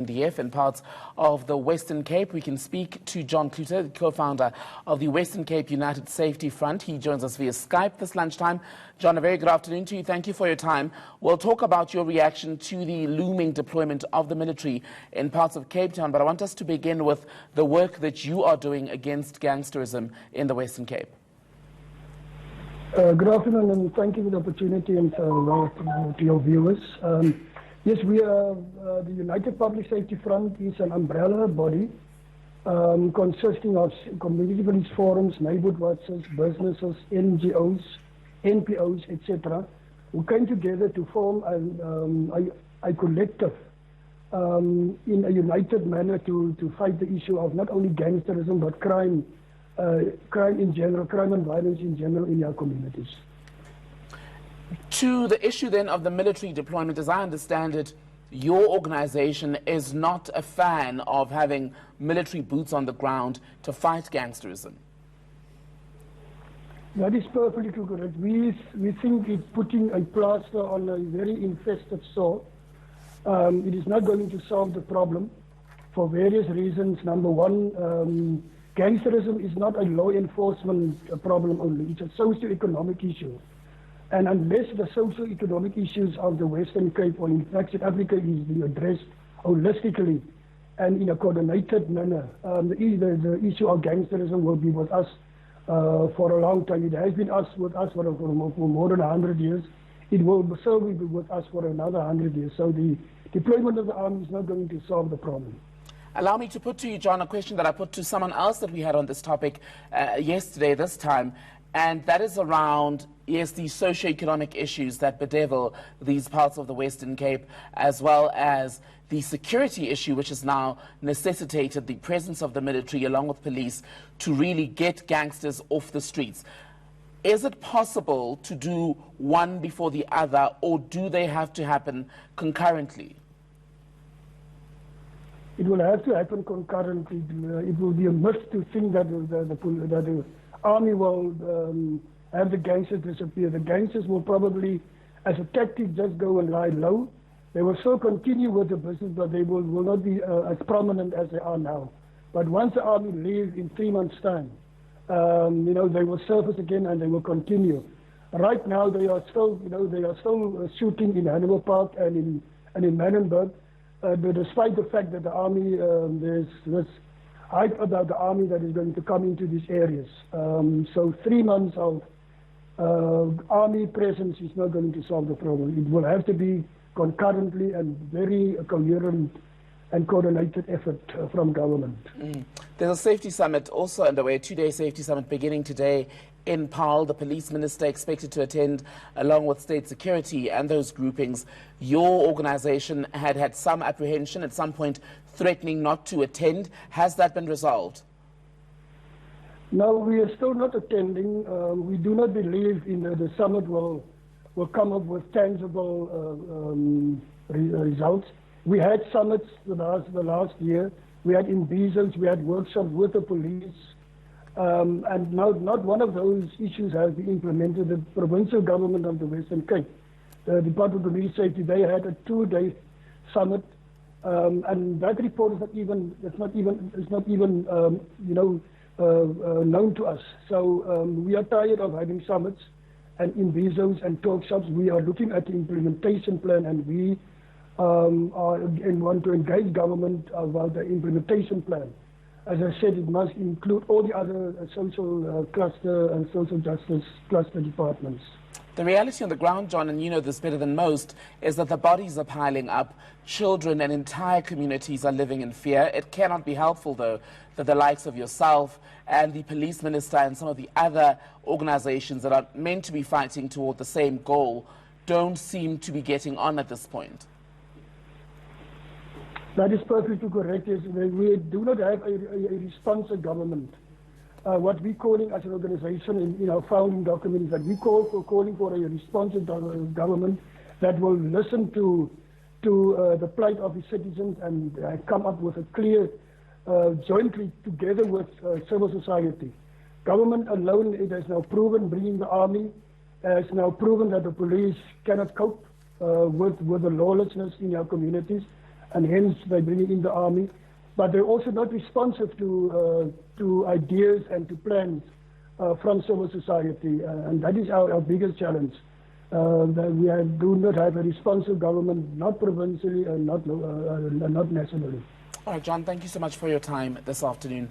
NDF in parts of the Western Cape. We can speak to John Cloete, co-founder of the Western Cape United Safety Front. He joins us via Skype this lunchtime. John, a very good afternoon to you. Thank you for your time. We'll talk about your reaction to the looming deployment of the military in parts of Cape Town, but I want us to begin with the work that you are doing against gangsterism in the Western Cape. Good afternoon, and thank you for the opportunity and to your viewers. Yes, we are the United Public Safety Front is an umbrella body consisting of community police forums, neighborhood watches, businesses, NGOs, NPOs, etc., who came together to form a collective in a united manner to fight the issue of not only gangsterism but crime in general, crime and violence in general in our communities. To the issue then of the military deployment, as I understand it, your organization is not a fan of having military boots on the ground to fight gangsterism. That is perfectly correct. We think it's putting a plaster on a very infested sore. It is not going to solve the problem for various reasons. Number one, gangsterism is not a law enforcement problem only. It's a socio-economic issue. And unless the socio-economic issues of the Western Cape, or in fact South Africa, is being addressed holistically and in a coordinated manner, the issue of gangsterism will be with us for a long time. It has been with us for more than 100 years. It will certainly be with us for another 100 years. So the deployment of the army is not going to solve the problem. Allow me to put to you, John, a question that I put to someone else that we had on this topic yesterday, this time, and that is around, yes, the socio-economic issues that bedevil these parts of the Western Cape, as well as the security issue, which has now necessitated the presence of the military along with police to really get gangsters off the streets. Is it possible to do one before the other, or do they have to happen concurrently? It will have to happen concurrently. It will be a myth to think that the army will have the gangsters disappear. The gangsters will probably, as a tactic, just go and lie low. They will still continue with the business, but they will not be as prominent as they are now. But once the army leaves in 3 months' time, they will surface again and they will continue. Right now, they are still, shooting in Hannibal Park and in Manenberg. But despite the fact that the army, there's this hype about the army that is going to come into these areas. So 3 months of army presence is not going to solve the problem. It will have to be concurrently and very coherent and coordinated effort from government. There's a safety summit also underway, a 2-day safety summit beginning today in Paarl. The police minister expected to attend along with state security and those groupings. Your organization had some apprehension at some point, threatening not to attend. Has that been resolved? No, we are still not attending. We do not believe in the summit will come up with tangible results. We had summits the last year. We had in Bezos, we had workshops with the police. And not one of those issues has been implemented. The provincial government of the Western Cape, the Department of Police Safety, they had a 2-day summit, and that report is not even known to us. So we are tired of having summits and in Bezos and talk shops. We are looking at the implementation plan, and we want to engage government about the implementation plan. As I said, it must include all the other social cluster and social justice cluster departments. The reality on the ground, John, and you know this better than most, is that the bodies are piling up. Children and entire communities are living in fear. It cannot be helpful, though, that the likes of yourself and the police minister and some of the other organizations that are meant to be fighting toward the same goal don't seem to be getting on at this point. That is perfectly correct. We do not have a responsive government. What we're calling as an organization in our founding document is that we calling for a responsive government that will listen to the plight of its citizens and come up with a clear, jointly together with civil society. Government alone, it has now proven, bringing the army, has now proven that the police cannot cope with the lawlessness in our communities. and hence they're bringing in the army. But they're also not responsive to ideas and to plans from civil society, and that is our biggest challenge. That we do not have a responsive government, not provincially and not nationally. All right, John, thank you so much for your time this afternoon.